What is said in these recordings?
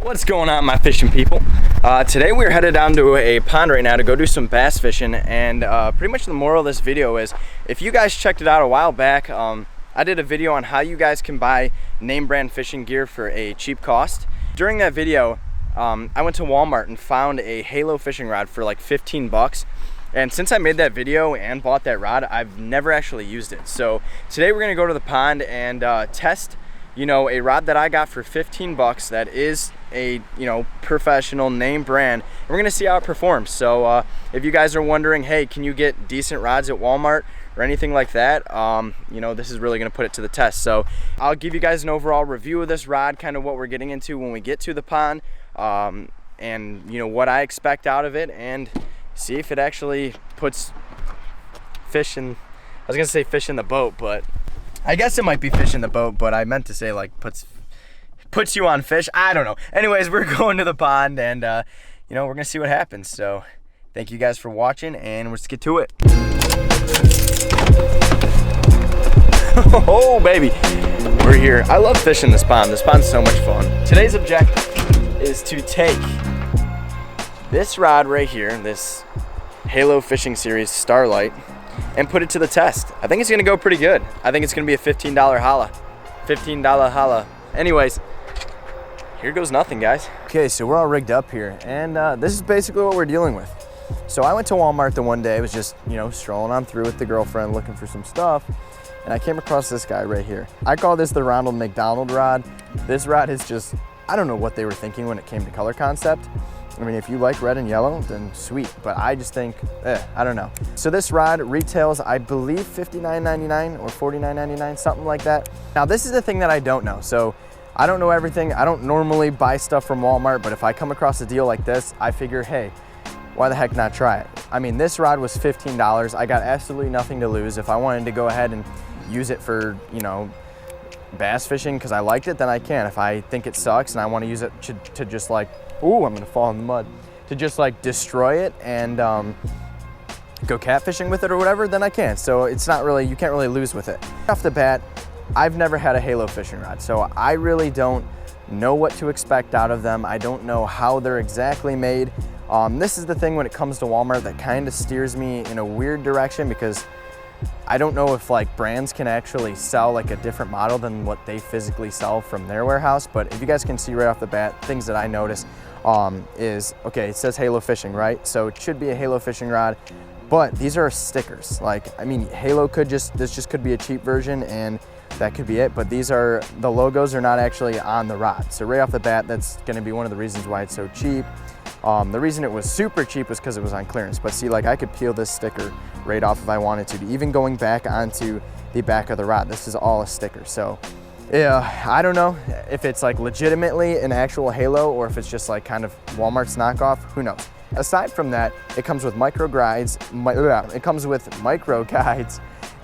What's going on, my fishing people? Today we're headed down to a pond right now to go do some bass fishing, and pretty much the moral of this video is, if you guys checked it out a while back, I did a video on how you guys can buy name brand fishing gear for a cheap cost. During that video, I went to Walmart and found a Halo fishing rod for like 15 bucks. And since I made that video and bought that rod, I've never actually used it. So today we're gonna go to the pond and test, a rod that I got for 15 bucks that is a, professional name brand. And we're gonna see how it performs. So if you guys are wondering, hey, can you get decent rods at Walmart or anything like that, this is really gonna put it to the test. So I'll give you guys an overall review of this rod, kind of what we're getting into when we get to the pond, and what I expect out of it, and see if it actually puts fish in, I was gonna say fish in the boat, but I guess it might be fish in the boat, but I meant to say like puts you on fish. I don't know. Anyways, we're going to the pond, and we're gonna see what happens. So thank you guys for watching, and let's get to it. Oh baby, we're here. I love fishing this pond. This pond's so much fun. Today's objective is to take this rod right here, this Halo Fishing Series Starlight, and put it to the test. I think it's gonna go pretty good. I think it's gonna be a $15 holla. $15 holla. Anyways, here goes nothing, guys. Okay, so we're all rigged up here, and this is basically what we're dealing with. So I went to Walmart the one day, I was just, strolling on through with the girlfriend looking for some stuff, and I came across this guy right here. I call this the Ronald McDonald rod. This rod is just, I don't know what they were thinking when it came to color concept. I mean, if you like red and yellow, then sweet, but I just think, I don't know. So this rod retails, I believe, $59.99 or $49.99, something like that. Now, this is the thing that I don't know. So I don't know everything. I don't normally buy stuff from Walmart, but if I come across a deal like this, I figure, hey, why the heck not try it? I mean, this rod was $15. I got absolutely nothing to lose. If I wanted to go ahead and use it for, bass fishing because I liked it, then I can. If I think it sucks and I want to use it to just like, ooh, I'm gonna fall in the mud, to just like destroy it and go catfishing with it or whatever, then I can. So it's not really, you can't really lose with it. Off the bat, I've never had a Halo fishing rod, so I really don't know what to expect out of them. I don't know how they're exactly made. This is the thing when it comes to Walmart that kind of steers me in a weird direction, because I don't know if like brands can actually sell like a different model than what they physically sell from their warehouse. But if you guys can see right off the bat, things that I noticed is, okay, it says Halo Fishing, right? So it should be a Halo fishing rod, but these are stickers. Like, I mean, Halo this just could be a cheap version and that could be it, but these are, the logos are not actually on the rod. So right off the bat, that's gonna be one of the reasons why it's so cheap. The reason it was super cheap was because it was on clearance. But see, like, I could peel this sticker right off if I wanted to. Even going back onto the back of the rod, this is all a sticker. So yeah, I don't know if it's like legitimately an actual Halo or if it's just like kind of Walmart's knockoff, who knows. Aside from that, it comes with micro guides,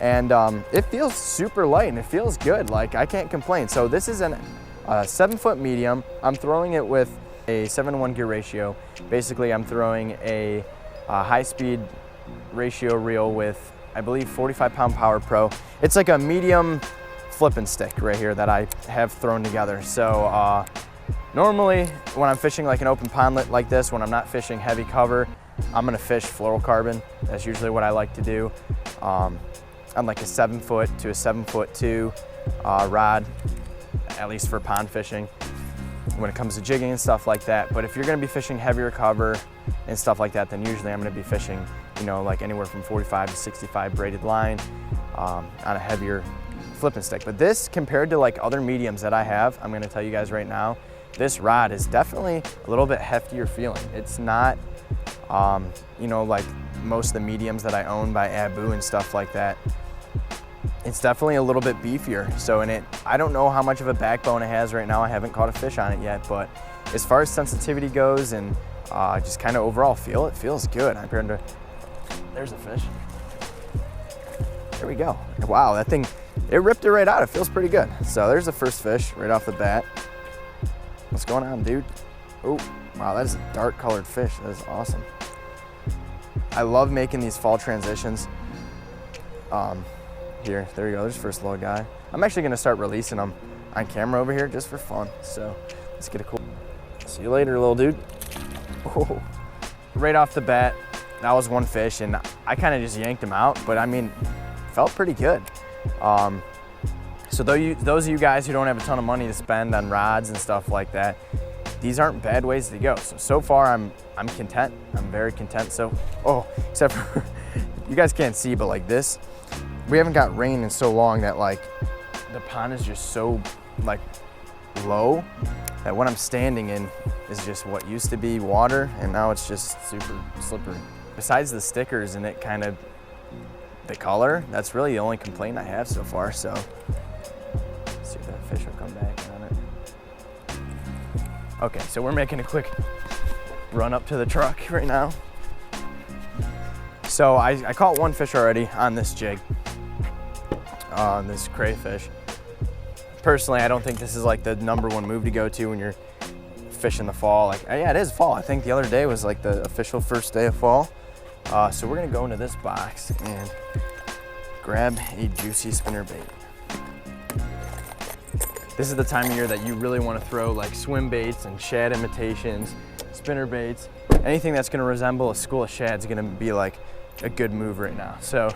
and it feels super light and it feels good. Like, I can't complain. So this is a 7-foot medium. I'm throwing it with a 7-to-1 gear ratio. Basically, I'm throwing a high-speed ratio reel with, I believe, 45-pound Power Pro. It's like a medium flipping stick right here that I have thrown together. So normally, when I'm fishing like an open pondlet like this, when I'm not fishing heavy cover, I'm gonna fish fluorocarbon. That's usually what I like to do. On like a 7-foot to a 7'2" rod, at least for pond fishing, when it comes to jigging and stuff like that. But if you're gonna be fishing heavier cover and stuff like that, then usually I'm gonna be fishing, like anywhere from 45 to 65 braided line on a heavier flipping stick. But this, compared to like other mediums that I have, I'm gonna tell you guys right now, this rod is definitely a little bit heftier feeling. It's not, like most of the mediums that I own by Abu and stuff like that. It's definitely a little bit beefier. So I don't know how much of a backbone it has right now. I haven't caught a fish on it yet, but as far as sensitivity goes and just kind of overall feel, it feels good. There's a fish. There we go. Wow, that thing, it ripped it right out. It feels pretty good. So there's the first fish right off the bat. What's going on, dude? Oh, wow, that is a dark colored fish. That is awesome. I love making these fall transitions. There you go, there's the first little guy. I'm actually gonna start releasing them on camera over here just for fun. So let's get a cool. See you later, little dude. Oh. Right off the bat, that was one fish, and I kind of just yanked him out, but I mean, felt pretty good. So those of you guys who don't have a ton of money to spend on rods and stuff like that, these aren't bad ways to go. So far I'm content. I'm very content. So, except for, you guys can't see, but like this, we haven't got rain in so long that like the pond is just so like low that what I'm standing in is just what used to be water, and now it's just super slippery. Besides the stickers and it kind of, the color, that's really the only complaint I have so far. So let's see if that fish will come back on it. Okay, so we're making a quick run up to the truck right now. So I caught one fish already on this jig, on this crayfish. Personally, I don't think this is like the #1 move to go to when you're fishing the fall. Like, yeah, it is fall. I think the other day was like the official first day of fall. So we're gonna go into this box and grab a juicy spinnerbait. This is the time of year that you really want to throw like swim baits and shad imitations, spinnerbaits. Anything that's gonna resemble a school of shad is gonna be like a good move right now. So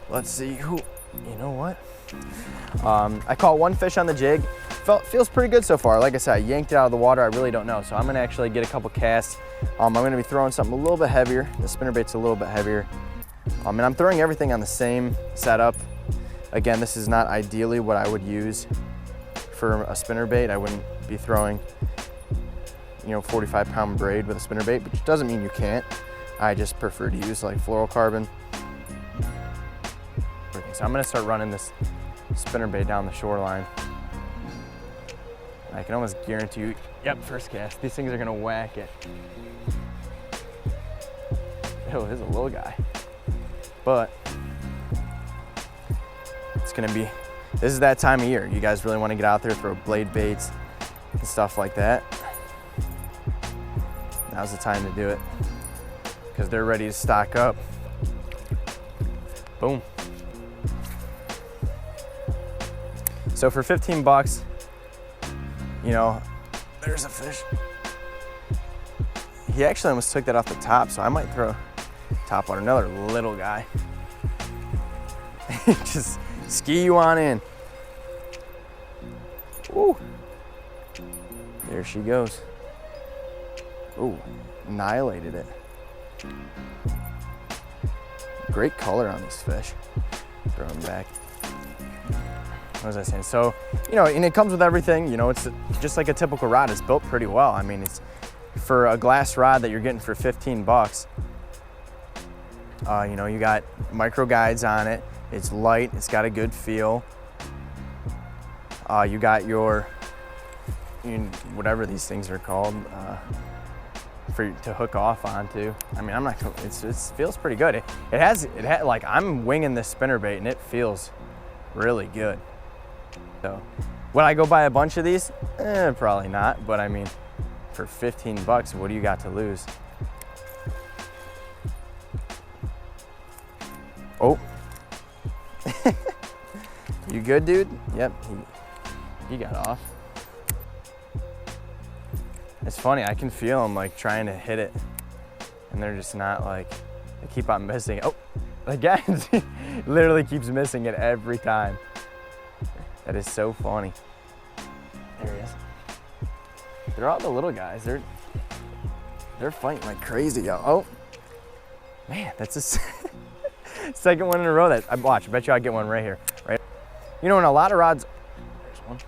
let's see who, you know what? I caught one fish on the jig. Feels pretty good so far. Like I said, I yanked it out of the water. I really don't know. So I'm gonna actually get a couple casts. I'm gonna be throwing something a little bit heavier. The spinnerbait's a little bit heavier. And I'm throwing everything on the same setup. Again, this is not ideally what I would use for a spinnerbait. I wouldn't be throwing, 45-pound braid with a spinnerbait, which doesn't mean you can't. I just prefer to use like fluorocarbon. So I'm gonna start running this spinnerbait down the shoreline. I can almost guarantee you, yep, first cast, these things are gonna whack it. Oh, there's a little guy. But it's gonna be, this is that time of year. You guys really wanna get out there, throw blade baits and stuff like that. Now's the time to do it, because they're ready to stock up. Boom. So for 15 bucks, there's a fish. He actually almost took that off the top, so I might throw top water, another little guy. Just ski you on in. Ooh. There she goes. Ooh, annihilated it. Great color on these fish. Throw them back. What was I saying? So, and it comes with everything. It's just like a typical rod. It's built pretty well. I mean, it's for a glass rod that you're getting for 15 bucks. You got micro guides on it. It's light. It's got a good feel. You got your, whatever these things are called, to hook off onto. I mean, it feels pretty good. It has like, I'm winging this spinnerbait and it feels really good. So, would I go buy a bunch of these? Probably not, but I mean, for 15 bucks, what do you got to lose? Oh. You good, dude? Yep, he got off. It's funny, I can feel them like trying to hit it, and they're just not like, they keep on missing. Oh, again, literally keeps missing it every time. That is so funny. There he is. They're all the little guys. They're fighting like crazy, yo. Oh, man, that's a second one in a row that I watch. I bet you I get one right here, right? In a lot of rods. There's one.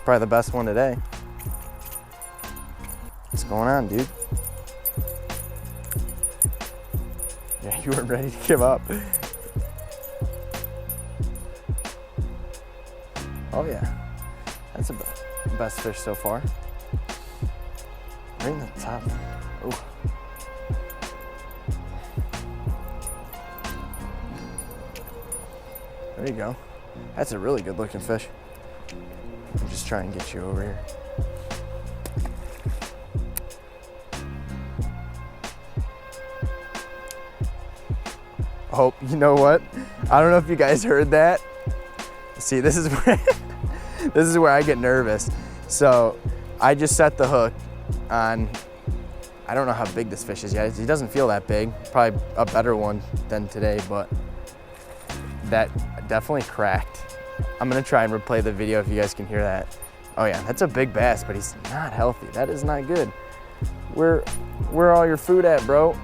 Probably the best one today. What's going on, dude? Yeah, you weren't ready to give up. Oh yeah, that's the best fish so far. Right in the top. Ooh. There you go. That's a really good looking fish. I'll just try and get you over here. Oh, you know what? I don't know if you guys heard that. See, this is where, this is where I get nervous. So I just set the hook on, I don't know how big this fish is yet. He doesn't feel that big. Probably a better one than today, but that definitely cracked. I'm gonna try and replay the video if you guys can hear that. Oh yeah, that's a big bass, but he's not healthy. That is not good. Where all your food at, bro?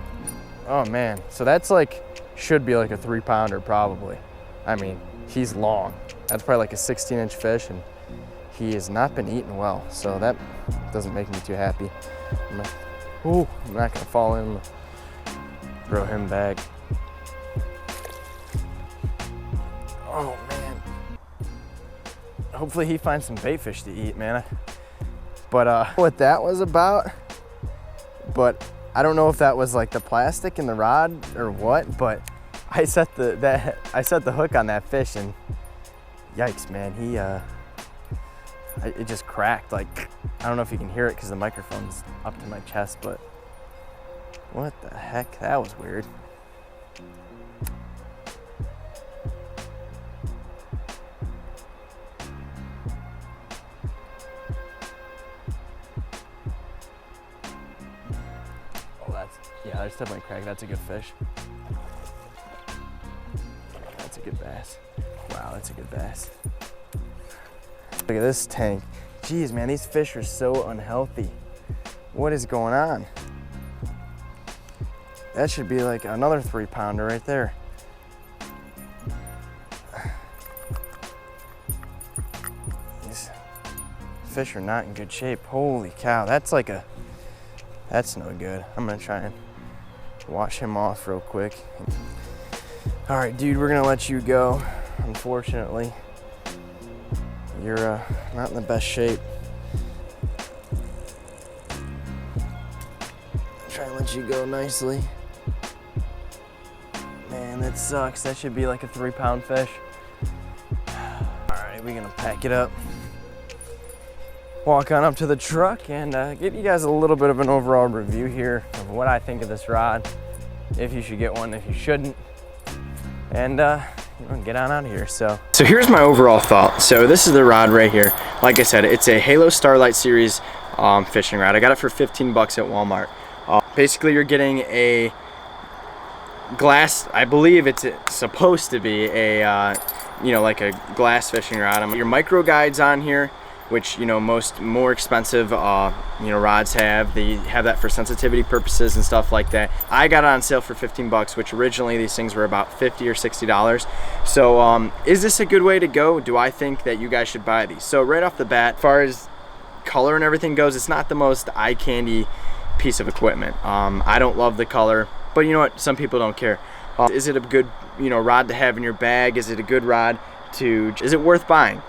Oh man, so that's like, should be like a 3-pounder probably. I mean, he's long. That's probably like a 16-inch fish, and he has not been eating well, so that doesn't make me too happy. I'm not gonna fall in. I'm gonna throw him back. Oh man. Hopefully he finds some bait fish to eat, man. But what that was about, but I don't know if that was like the plastic in the rod or what, but I set the hook on that fish, and yikes, man, it just cracked. Like, I don't know if you can hear it because the microphone's up to my chest, but what the heck? That was weird. Yeah, there's definitely a crack. That's a good fish. That's a good bass. Wow, that's a good bass. Look at this tank. Jeez, man, these fish are so unhealthy. What is going on? That should be like another 3-pounder right there. These fish are not in good shape. Holy cow, that's no good. I'm gonna try and wash him off real quick. All right, dude, we're gonna let you go. Unfortunately, you're not in the best shape. Try and let you go nicely. Man, that sucks. That should be like a 3-pound fish. All right, we're gonna pack it up, walk on up to the truck, and give you guys a little bit of an overall review here of what I think of this rod, if you should get one, if you shouldn't, and get on out of here. So here's my overall thought. So this is the rod right here. Like I said, it's a Halo Starlight Series fishing rod. I got it for 15 bucks at Walmart. Basically, you're getting a glass, I believe it's supposed to be a like a glass fishing rod. Your micro guides on here, which most more expensive rods have. They have that for sensitivity purposes and stuff like that. I got it on sale for 15 bucks, which originally these things were about $50 or $60. So is this a good way to go? Do I think that you guys should buy these? So right off the bat, as far as color and everything goes, it's not the most eye candy piece of equipment. I don't love the color, but you know what, some people don't care. Is it a good rod to have in your bag? Is it a good rod is it worth buying?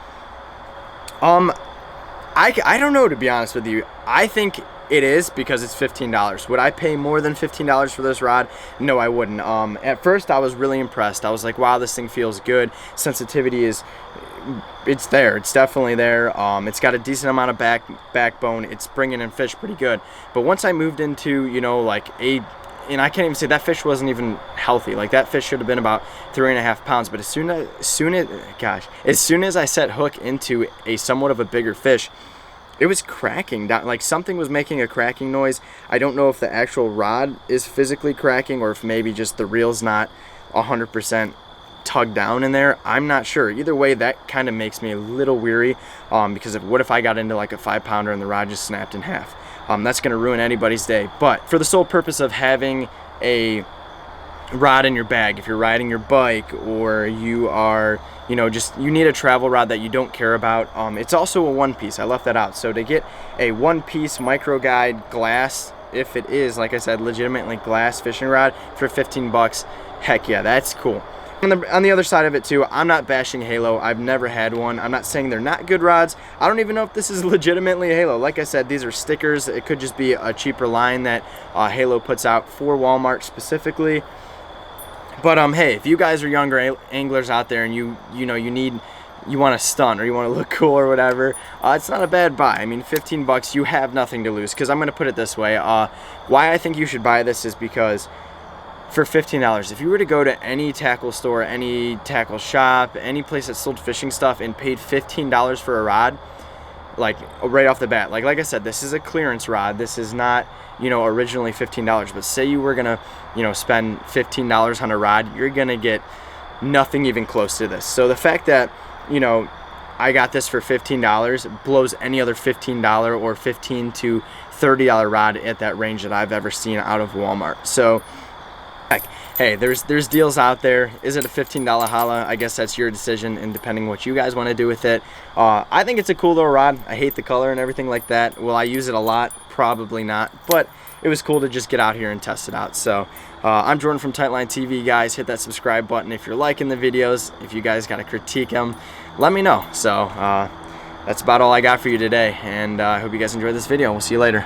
I don't know, to be honest with you. I think it is, because it's $15. Would I pay more than $15 for this rod? No, I wouldn't. At first I was really impressed. I was like, wow, this thing feels good. Sensitivity it's there. It's definitely there. It's got a decent amount of backbone. It's bringing in fish pretty good. But once I moved into, and I can't even say that fish wasn't even healthy. Like, that fish should have been about 3.5 pounds. But as soon as I set hook into a somewhat of a bigger fish, it was cracking down. Like, something was making a cracking noise. I don't know if the actual rod is physically cracking, or if maybe just the reel's not 100% tugged down in there. I'm not sure. Either way, that kind of makes me a little weary, because what if I got into like a 5-pounder and the rod just snapped in half? That's going to ruin anybody's day. But for the sole purpose of having a rod in your bag, if you're riding your bike, or you are, you need a travel rod that you don't care about, it's also a one-piece. I left that out. So to get a one-piece micro guide glass, if it is, like I said, legitimately glass fishing rod for 15 bucks, heck yeah, that's cool. On the other side of it too, I'm not bashing Halo. I've never had one. I'm not saying they're not good rods. I don't even know if this is legitimately a Halo. Like I said, these are stickers. It could just be a cheaper line that Halo puts out for Walmart specifically. But hey, if you guys are younger anglers out there and you want to stunt, or you want to look cool or whatever, it's not a bad buy. I mean, 15 bucks, you have nothing to lose. Because I'm going to put it this way, why I think you should buy this is because for $15. If you were to go to any tackle store, any tackle shop, any place that sold fishing stuff and paid $15 for a rod, like right off the bat, like I said, this is a clearance rod. This is not, you know, originally $15. But say you were gonna, you know, spend $15 on a rod, you're gonna get nothing even close to this. So the fact that, you know, I got this for $15 blows any other $15 or $15 to $30 rod at that range that I've ever seen out of Walmart. So like, hey, there's deals out there. Is it a $15 holla? I guess that's your decision, and depending what you guys want to do with it. I think it's a cool little rod. I hate the color and everything like that. Will I use it a lot? Probably not, but it was cool to just get out here and test it out. So I'm Jordan from Tightline TV, guys. Hit that subscribe button if you're liking the videos. If you guys got to critique them, let me know. So that's about all I got for you today, and I hope you guys enjoyed this video. We'll see you later.